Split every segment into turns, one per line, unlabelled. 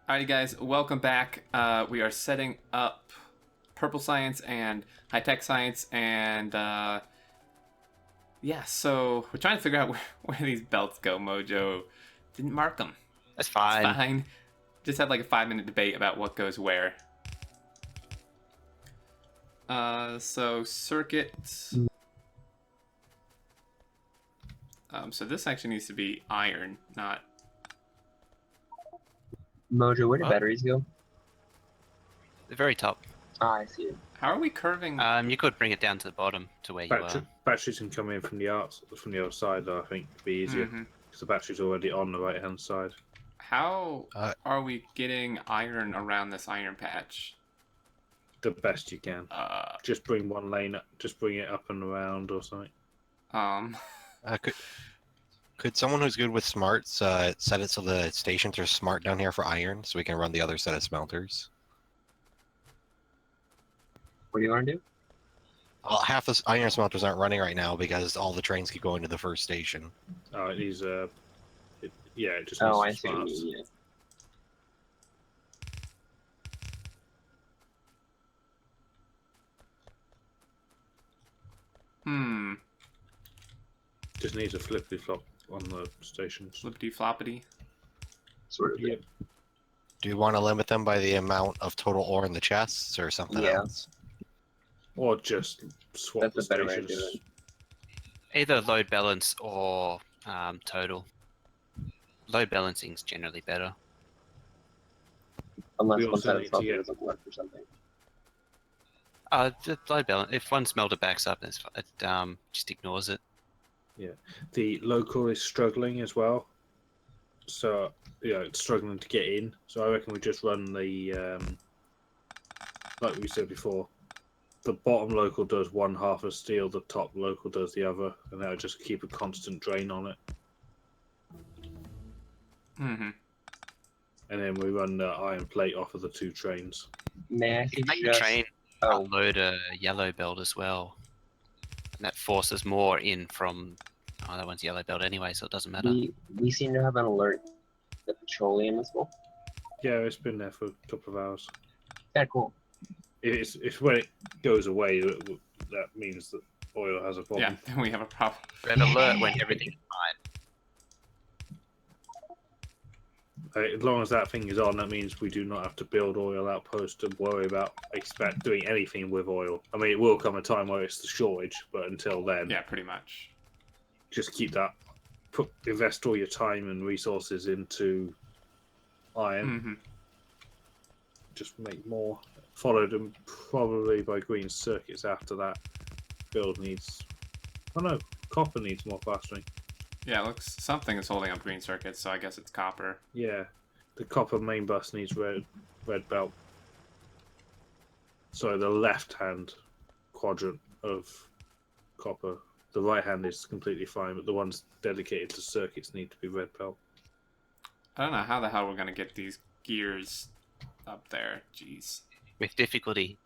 Alrighty, guys, welcome back. We are setting up purple science and high-tech science, and yeah, so we're trying to figure out where these belts go. Mojo didn't mark them.
That's
It's
fine.
fine. Just had like a 5-minute debate about what goes where. So circuit. So this actually needs to be iron, not.
Mojo, where do
What?
batteries go?
The very top.
Ah, I see it.
How are we curving?
You could bring it down to the bottom to where you are.
Batteries can come in from the other side, though, I think, would be easier. Because the battery's already on the right-hand side.
How are we getting iron around this iron patch?
The best you can. Just bring one lane up, just bring it up and around or something.
Could someone who's good with smarts set it so the stations are smart down here for iron, so we can run the other set of smelters?
What do you want to do?
Well, half the iron smelters aren't running right now because all the trains keep going to the first station.
Oh, it needs it just needs
Oh, I
some
see what
smarts.
you mean.
Yeah.
Just needs a flippity flop on the stations.
Flippity floppity.
Sort of.
Yep.
Do you want to limit them by the amount of total ore in the chests or something
Yeah.
else?
Or just swap
That's
the
a better way to
stations.
do it.
Either load balance or total. Load balancing is generally better.
Unless
We
one
also
side of
need
the
to get-
doesn't work or something.
The load balance. If one smelter backs up, it just ignores it.
The local is struggling as well. So, it's struggling to get in. So I reckon we just run the, like we said before, the bottom local does one half of steel, the top local does the other, and that'll just keep a constant drain on it.
Mm-hmm.
And then we run the iron plate off of the two trains.
May I
You can make the
suggest?
train
Oh,
load a yellow belt as well. And that forces more in from... Oh, that one's yellow belt anyway, so it doesn't matter.
we seem to have an alert that petroleum is full.
Yeah, it's been there for a couple of hours.
Yeah, cool.
It's when it goes away that means that oil has a
Yeah,
problem.
then we have a problem.
Red alert when everything's fine.
As long as that thing is on, that means we do not have to build oil outposts to worry about doing anything with oil. I mean, it will come a time where it's the shortage, but until then,
Yeah, pretty much.
just keep that. Invest all your time and resources into iron.
Mm-hmm.
Just make more. Followed them probably by green circuits after that. Build needs. Oh no, copper needs more plastering.
Yeah, it looks something is holding up green circuits, so I guess it's copper.
Yeah, the copper main bus needs red belt. So the left-hand quadrant of copper. The right hand is completely fine, but the ones dedicated to circuits need to be red belt.
I don't know how the hell we're gonna get these gears up there. Jeez,
With difficulty,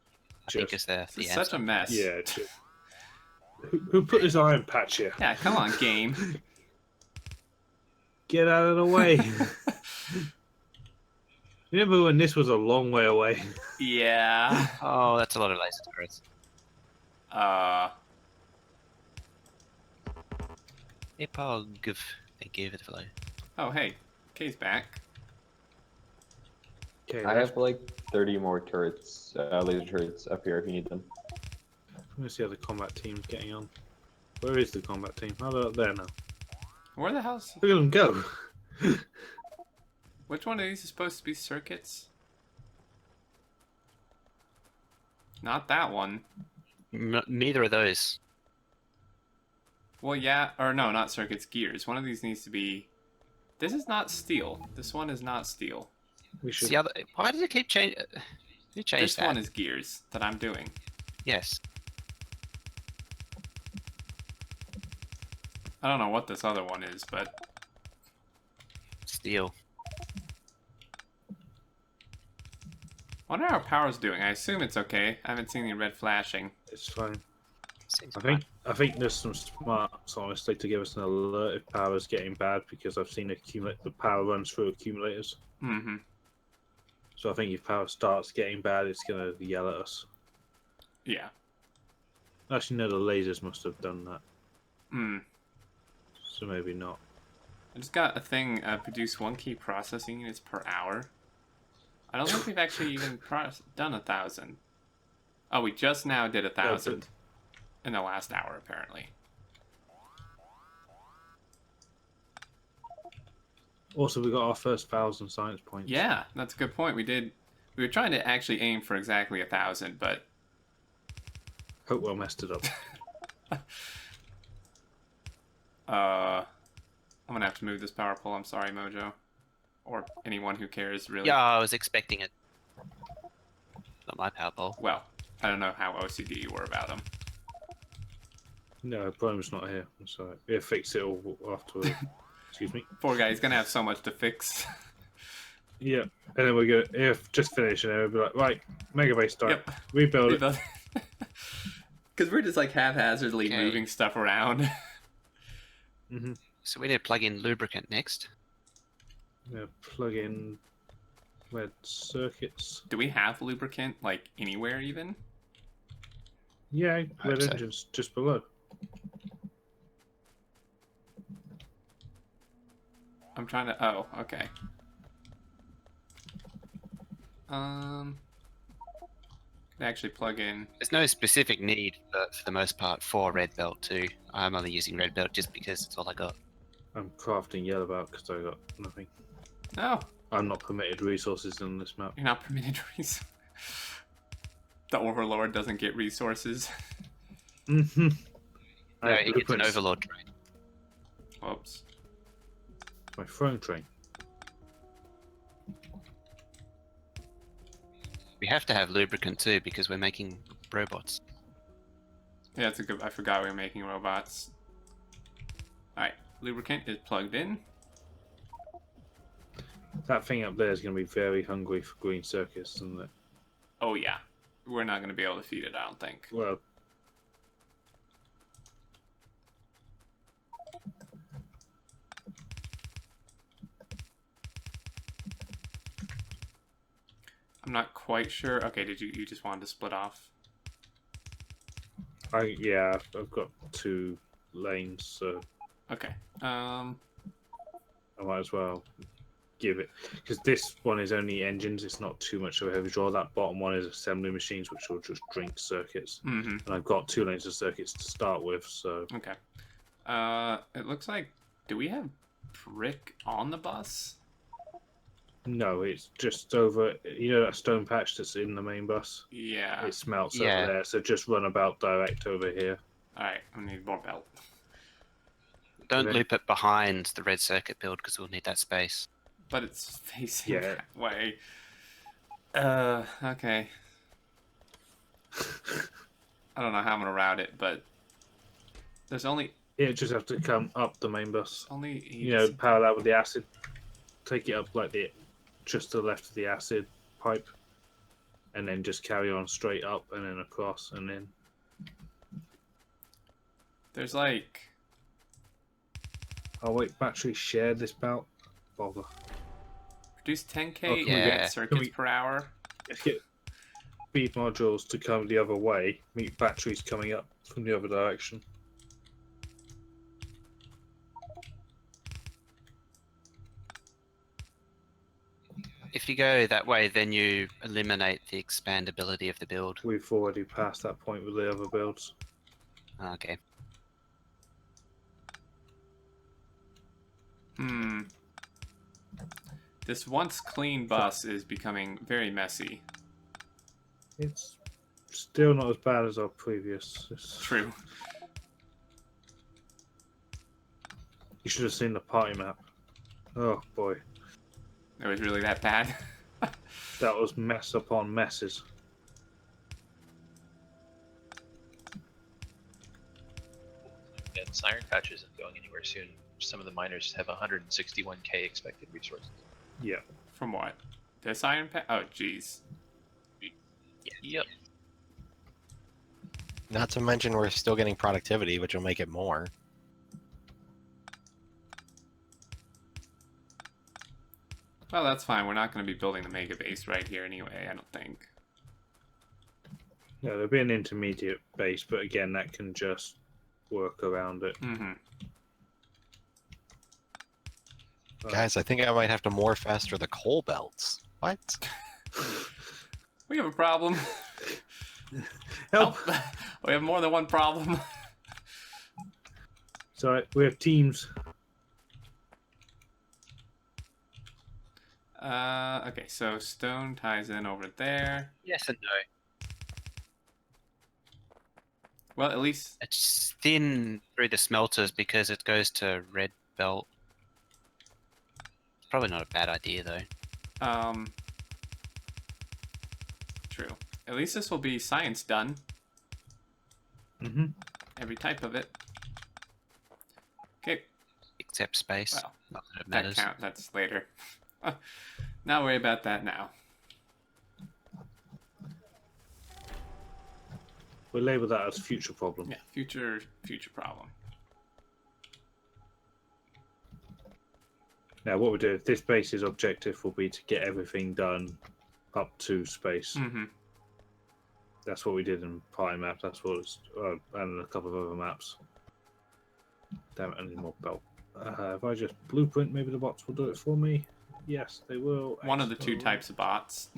I think is the
this is
answer.
such a mess.
Yeah. Who put this iron patch here?
Yeah, come on, game.
Get out of the way. Remember when this was a long way away?
Yeah.
Oh, that's a lot of laser turrets. Epog. Thank you for the follow.
Oh, hey, Kay's back.
Okay,
I have like 30 more turrets, laser turrets up here if you need them.
I'm gonna see how the combat team's getting on. Where is the combat team? Oh, they're up there now.
Where the hell's...
Look at them go.
Which one of these is supposed to be circuits? Not that one.
Neither of those.
Well, yeah, or no, not circuits, gears. One of these needs to be... This is not steel. This one is not steel.
We should.
The other. Why did it keep changing? You changed
This
that.
one is gears that I'm doing.
Yes.
I don't know what this other one is, but...
Steel.
I wonder how our power's doing. I assume it's okay. I haven't seen any red flashing.
It's fine.
Seems
I think there's some smarts, honestly, to give us an alert if power's getting bad, because I've seen the power runs through accumulators.
Mm-hmm.
So I think if power starts getting bad, it's going to yell at us.
Yeah.
Actually, no, the lasers must have done that.
Hmm.
So maybe not.
I just got a thing, produce 1 key processing units per hour. I don't think we've actually even done 1,000. Oh, we just now did 1,000 in the last hour, apparently.
Also, we got our first 1,000 science points.
Yeah, that's a good point. We were trying to actually aim for exactly 1,000, but
Hope well messed it up.
I'm gonna have to move this power pole. I'm sorry, Mojo, or anyone who cares, really.
Yeah, I was expecting it. Not my power pole.
Well, I don't know how OCD you were about them.
No, Brian's not here. I'm sorry. We'll fix it all afterwards. Excuse me.
Poor guy, he's gonna have so much to fix.
Yeah, and then we're gonna just finish, and then we'll be like, right, megabase start,
Yep.
rebuild it.
Because we're just like haphazardly
Okay.
moving stuff around.
Mm-hmm.
So we need to plug in lubricant next.
Plug in red circuits.
Do we have lubricant like anywhere even?
Yeah,
Hope
red
so.
engines just below.
I'm trying to. Oh, okay. Could actually plug in.
There's no specific need for the most part for red belt too. I'm only using red belt just because it's all I got.
I'm crafting yellow belt because I got nothing.
No,
I'm not permitted resources on this map.
you're not permitted resources. The Overlord doesn't get resources.
Mm-hmm.
No, he gets an overlord train.
Whoops.
My throne train.
We have to have lubricant too because we're making robots.
Yeah, that's a good. I forgot we were making robots. Alright, lubricant is plugged in.
That thing up there is going to be very hungry for green circuits, isn't it?
Oh, yeah. We're not going to be able to feed it, I don't think.
Well,
I'm not quite sure. Okay, you just wanted to split off?
yeah, I've got 2 lanes, so
Okay.
I might as well give it, because this one is only engines. It's not too much of a heavy draw. That bottom one is assembly machines, which will just drink circuits.
Mm-hmm.
And I've got 2 lanes of circuits to start with, so
Okay. It looks like... Do we have brick on the bus?
no, it's just over. You know that stone patch that's in the main bus?
Yeah.
It smelts
Yeah.
over there, so just run about direct over here.
Alright, I need more belt.
Don't
Okay.
loop it behind the red circuit build because we'll need that space.
But it's facing
Yeah.
that way. Okay. I don't know how I'm gonna route it, but... There's only...
It just have to come up the main bus.
Only...
You know, parallel with the acid. Take it up like just to the left of the acid pipe, and then just carry on straight up and then across and then.
There's like...
Oh wait, batteries share this belt. Bother.
Produce 10k
Oh, can
we
unit
get-
circuits
can we-
per hour.
Let's get feed modules to come the other way. Meet batteries coming up from the other direction.
If you go that way, then you eliminate the expandability of the build.
We've already passed that point with the other builds.
Okay.
Hmm. This once clean bus is becoming very messy.
It's still not as bad as our previous.
True.
You should have seen the party map. Oh boy,
It was really that bad.
that was mess upon messes.
Yeah, this iron patch isn't going anywhere soon. Some of the miners have 161k expected resources.
Yeah.
From what? This iron pack? Oh, jeez.
Yep.
Not to mention we're still getting productivity, which will make it more.
Well, that's fine. We're not going to be building the mega base right here anyway, I don't think.
Yeah, there'll be an intermediate base, but again, that can just work around it.
Mm-hmm.
Guys, I think I might have to more faster the coal belts. What?
We have a problem.
Help!
We have more than one problem.
Sorry, we have teams.
Okay, so stone ties in over there.
Yes and no.
Well, at least
It's thin through the smelters because it goes to red belt. Probably not a bad idea though.
True. At least this will be science done.
Mm-hmm.
Every type of it. Okay.
Except space.
Well,
Not that it
that
matters.
count. That's later. Not worry about that now.
We'll label that as future problem.
Yeah, future problem.
Now, what we do, this base's objective will be to get everything done up to space.
Mm-hmm.
That's what we did in Party Map. That's what it's, and a couple of other maps. Damn it, I need more belt. If I just blueprint, maybe the bots will do it for me. Yes, they will.
One of the two
Excellent.
types of bots.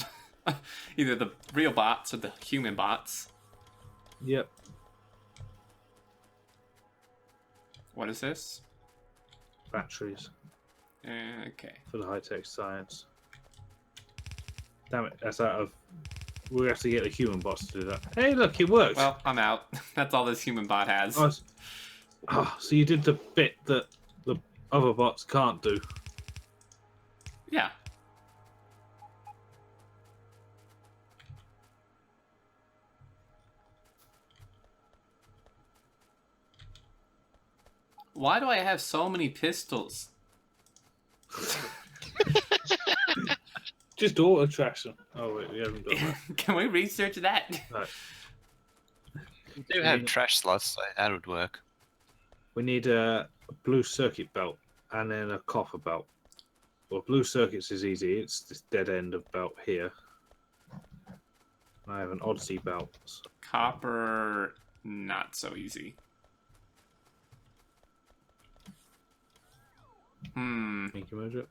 Either the real bots or the human bots.
Yep.
What is this?
Batteries
Okay.
for the high-tech science. Damn it, that's out of... We have to get the human bots to do that. Hey, look, it worked!
Well, I'm out. That's all this human bot has.
So you did the bit that the other bots can't do.
Yeah. Why do I have so many pistols?
Just auto trash them. Oh wait, we haven't done that.
Can we research that?
No.
We do have trash slots, so that would work.
We need a blue circuit belt and then a copper belt. Well, blue circuits is easy. It's this dead end of belt here. I have an Odyssey belt. So
Copper, not so easy.
thank you, Mojo.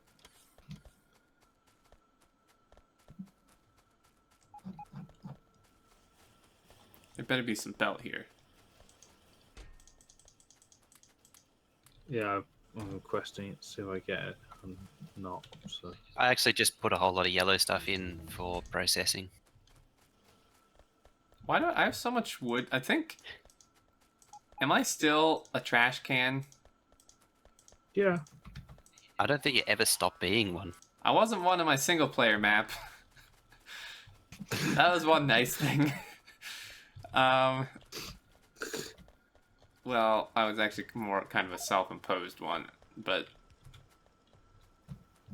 There better be some belt here.
Yeah, I'm requesting it. See if I get it. I'm not. So
I actually just put a whole lot of yellow stuff in for processing.
Why do I have so much wood? I think... Am I still a trash can?
yeah,
I don't think you ever stop being one.
I wasn't one on my single player map. That was one nice thing. Well, I was actually more kind of a self-imposed one, but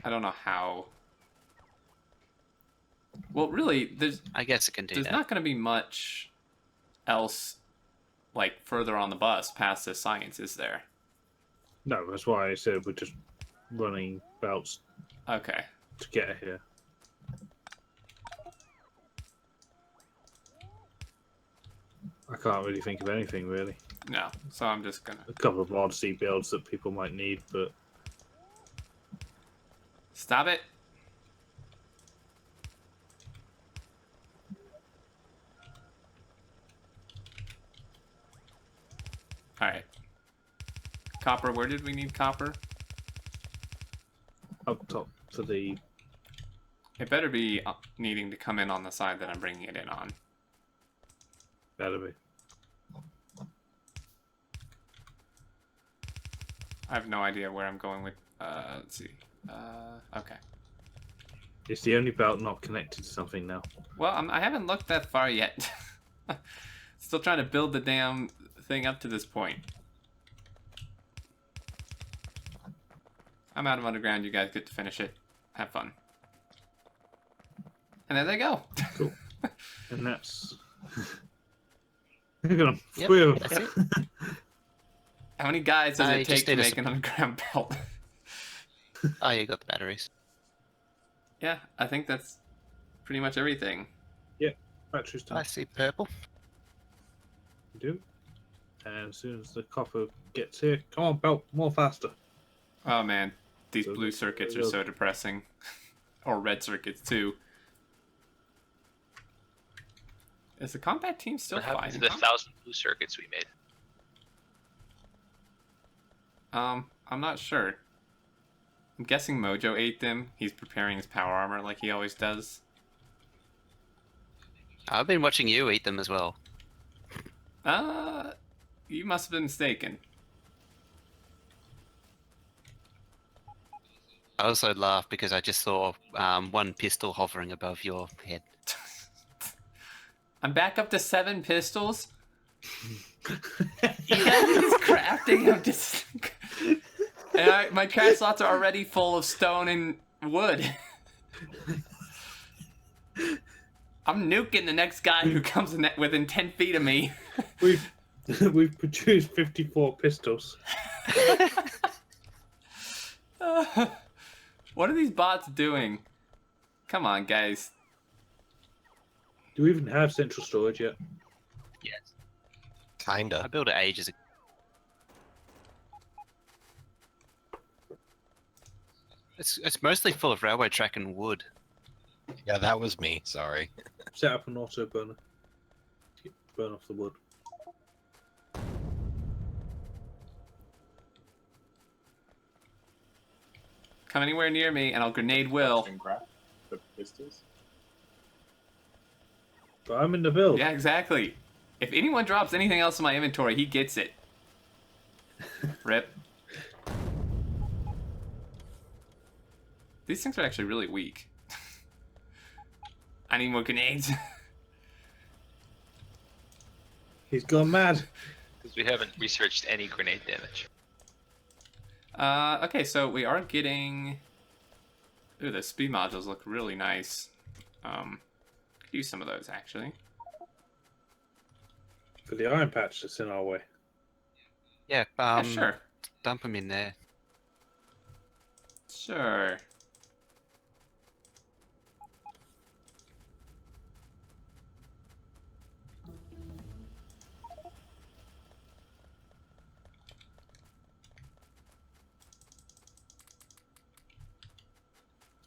I don't know how. Well, really,
I guess it can do
there's
that.
not going to be much else like further on the bus past this science, is there?
no, that's why I said we're just running belts
Okay.
to get here. I can't really think of anything really.
No, so I'm just gonna
A couple of Odyssey builds that people might need, but
stop it. All right. Copper. Where did we need copper?
up top for the
It better be needing to come in on the side that I'm bringing it in on.
better be.
I have no idea where I'm going with. Let's see. Okay.
It's the only belt not connected to something now.
Well, I haven't looked that far yet. Still trying to build the damn thing up to this point. I'm out of underground. You guys get to finish it. Have fun. And there they go.
Cool. And that's look at them.
Yep,
Three of
that's
them.
it.
How many guys does
I
it
just
take to
need a
make an underground belt?
Oh, you got the batteries.
Yeah, I think that's pretty much everything.
Battery's
I
done.
see purple.
We do. And as soon as the copper gets here, come on, belt, more faster.
Oh man, these
So
blue
the-
circuits are
the-
so depressing. Or red circuits too. Is the combat team still
What happened to
fighting?
the 1,000 blue circuits we made?
I'm not sure. I'm guessing Mojo ate them. He's preparing his power armor like he always does.
I've been watching you eat them as well.
You must have been mistaken.
I also laughed because I just saw one pistol hovering above your head.
I'm back up to 7 pistols. You guys are just crafting. I'm just. And my craft slots are already full of stone and wood. I'm nuking the next guy who comes within 10 feet of me.
We've produced 54 pistols.
What are these bots doing? Come on, guys.
Do we even have central storage yet?
Yes. I
Kinda.
built it ages ago. It's mostly full of railway track and wood.
Yeah, that was me. Sorry.
Set up an auto burner. Burn off the wood.
Come anywhere near me and I'll grenade Will.
And craft the pistols.
But I'm in the build.
Yeah, exactly. If anyone drops anything else in my inventory, he gets it. Rip. These things are actually really weak. I need more grenades.
He's gone mad.
Because we haven't researched any grenade damage.
Okay, so we are getting... Ooh, the speed modules look really nice. Could use some of those, actually.
For the iron patch that's in our way.
Yeah,
Yeah, sure.
dump them in there.
Sure.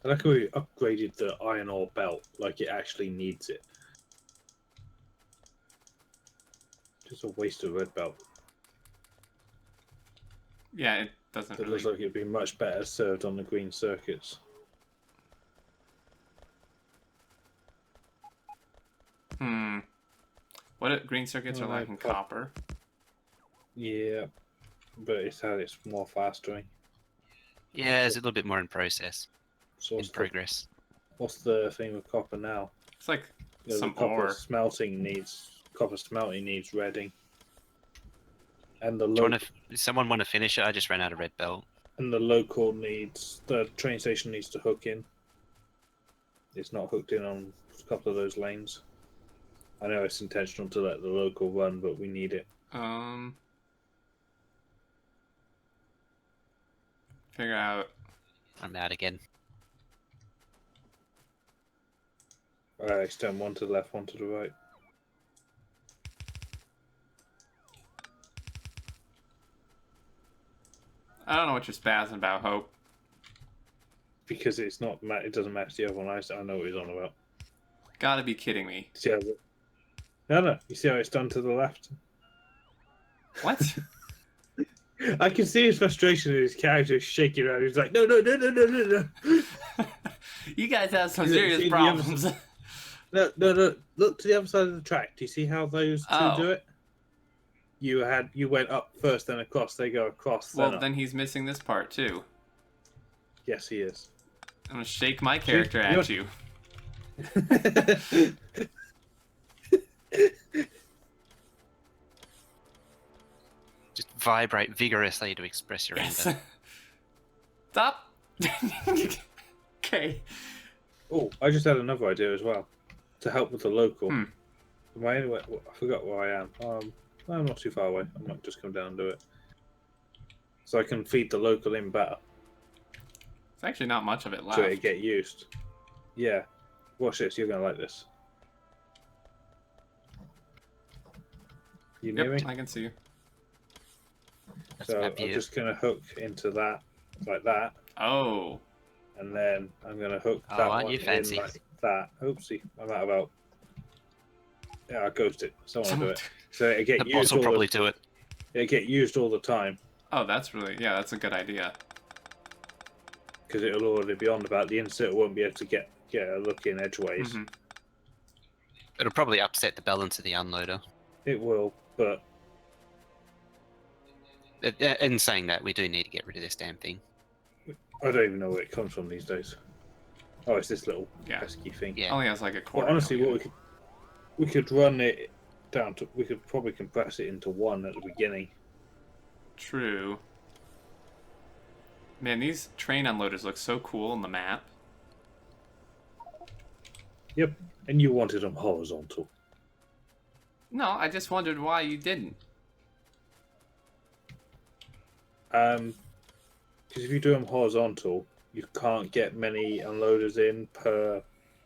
I like how we upgraded the iron ore belt like it actually needs it. Just a waste of red belt.
Yeah, it doesn't
It
really...
looks like it'd be much better served on the green circuits.
What green circuits are
Oh,
lacking?
cop-
Copper.
Yeah, but it's how it's more fast-doing.
Yeah, there's a little bit more in process,
So
in progress.
what's the thing with copper now?
It's like
You know,
some
the copper
ore.
smelting needs redding, and the
Do you
local
wanna, does someone want to finish it? I just ran out of red belt.
the train station needs to hook in. It's not hooked in on a couple of those lanes. I know it's intentional to let the local run, but we need it.
Figure out...
I'm out again.
Extend one to the left, one to the right.
I don't know what you're spazzing about, Hope.
Because it's not, it doesn't match the other one. I know what he's on about.
Gotta be kidding me.
See how no. You see how it's done to the left?
What?
I can see his frustration in his character shaking around. He's like, no.
You guys have some
See
serious
the other
problems.
No. Look to the other side of the track. Do you see how those two do it? You went up first, then across. They go across.
Well,
up.
then he's missing this part too.
Yes, he is.
I'm gonna shake my character at you.
Just vibrate vigorously to express your
Yes.
anger.
Stop. Okay.
Oh, I just had another idea as well to help with the local.
Hmm.
Am I anywhere? I forgot where I am. I'm not too far away. I might just come down and do it, so I can feed the local in better
There's actually not much of it
so it
left.
get used. Yeah. Watch this. You're gonna like this. You near
Yep,
me?
I can see you.
That's
So
map
I'm
view.
just gonna hook into that like that,
Oh,
and then I'm gonna hook
Oh,
that
aren't
one
you fancy?
in like that. Oopsie, I'm out about. Yeah, I ghosted. Someone will do it. So it
The
get
boss
used
will
all
probably
the,
do it.
it get used all the time
oh, that's really that's a good idea.
because it'll already be on about the insert won't be able to get a look in edgeways.
Hmm.
It'll probably upset the balance of the unloader.
It will, but
In saying that, we do need to get rid of this damn thing.
I don't even know where it comes from these days. Oh, it's this little
Yeah.
pesky thing.
Yeah.
Only has like a
But
quarter.
honestly, what
million.
we could run it down to. We could probably compress it into one at the beginning.
True. Man, these train unloaders look so cool on the map.
Yep, and you wanted them horizontal.
No, I just wondered why you didn't.
Because if you do them horizontal, you can't get many unloaders in per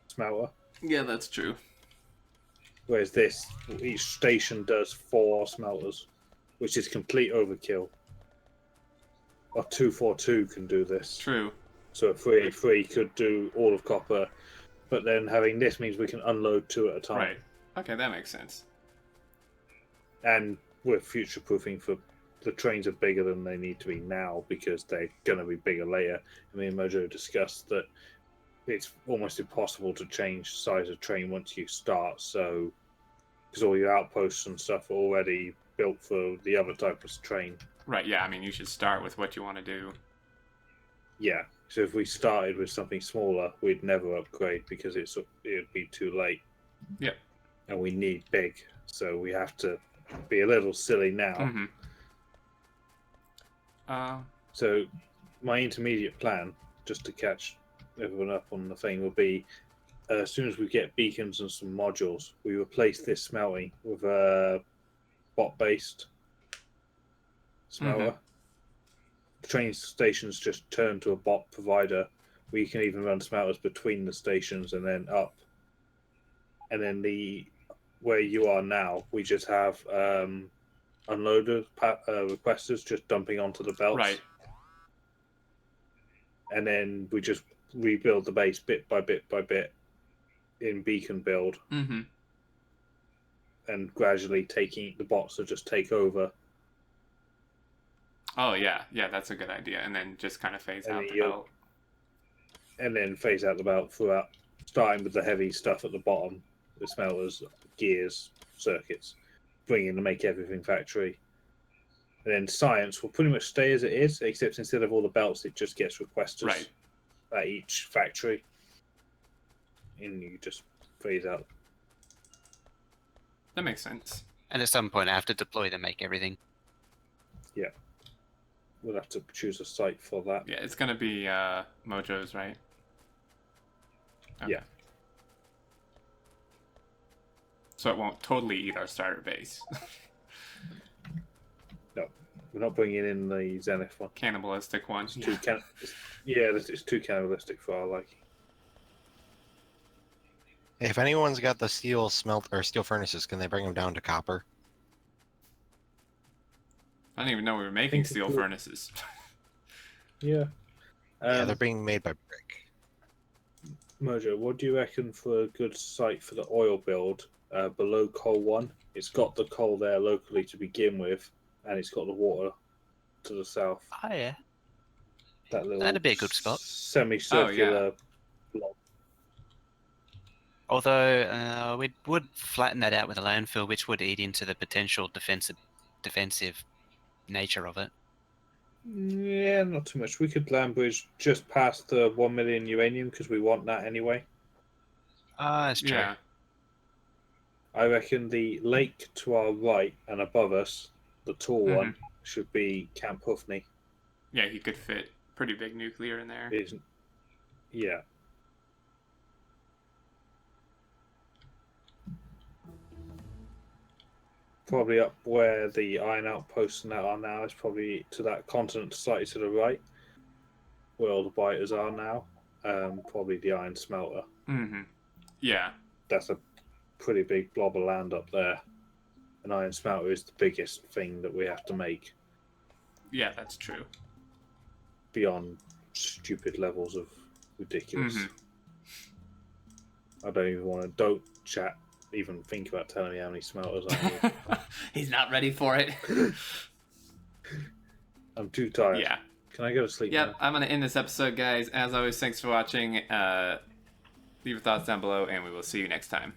smelter.
Yeah, that's true.
Whereas this, each station does 4 smelters, which is complete overkill. A 242 can do this.
True.
So a 383 could do all of copper, but then having this means we can unload 2 at a time.
Right. Okay, that makes sense.
And we're future proofing for the trains are bigger than they need to be now because they're going to be bigger later. And me and Mojo discussed that it's almost impossible to change size of train once you start. So, because all your outposts and stuff are already built for the other type of train.
Right, yeah, I mean, you should start with what you want to do.
Yeah. So if we started with something smaller, we'd never upgrade because it'd be too late.
Yep.
And we need big, so we have to be a little silly now.
Mm-hmm.
So my intermediate plan, just to catch everyone up on the thing, will be as soon as we get beacons and some modules, we replace this smelting with a bot-based smelter. The train stations just turn to a bot provider where you can even run smelters between the stations and then up. And then where you are now, we just have unloader requesters just dumping onto the belts.
Right.
And then we just rebuild the base bit by bit by bit in beacon build,
Mm-hmm.
and gradually the bots will just take over.
Oh, yeah. Yeah, that's a good idea. And then just kind of phase
And
out
then
the
you'll-
belt.
And then phase out the belt throughout, starting with the heavy stuff at the bottom, the smelters, gears, circuits, bringing to make everything factory. And then science will pretty much stay as it is, except instead of all the belts, it just gets requesters
Right.
at each factory. And you just phase out.
That makes sense.
And at some point, I have to deploy to make everything.
We'll have to choose a site for that.
Yeah, it's going to be Mojo's, right?
Yeah.
So it won't totally eat our starter base.
We're not bringing in the Zenith one.
Cannibalistic one.
It's too it's too cannibalistic for our liking.
If anyone's got the steel steel furnaces, can they bring them down to copper?
I didn't even know we were making
think
steel
it's-
furnaces.
Yeah.
Yeah, they're being made by brick.
Mojo, what do you reckon for a good site for the oil build below coal 1? It's got the coal there locally to begin with, and it's got the water to the south.
Oh, yeah.
That little
That'd be a good spot.
semicircular block.
Although we would flatten that out with a landfill, which would eat into the potential defensive nature of it.
Yeah, not too much. We could land bridge just past the 1 million uranium because we want that anyway.
Ah, that's true.
Yeah.
I reckon the lake to our right and above us, the tall
Mhm.
one, should be Camp Huffney.
Yeah, he could fit pretty big nuclear in there.
Yeah. Probably up where the iron outposts and that are now is probably to that continent slightly to the right, where all the biters are now. Probably the iron smelter.
Mm-hmm. Yeah.
That's a pretty big blob of land up there. An iron smelter is the biggest thing that we have to make
Yeah, that's true.
beyond stupid levels of ridiculous.
Mhm.
I don't even want to. Don't chat. Even think about telling me how many smelters I need.
He's not ready for it.
I'm too tired.
Yeah.
Can I go to sleep
Yep,
now?
I'm going to end this episode, guys. As always, thanks for watching. Leave your thoughts down below, and we will see you next time.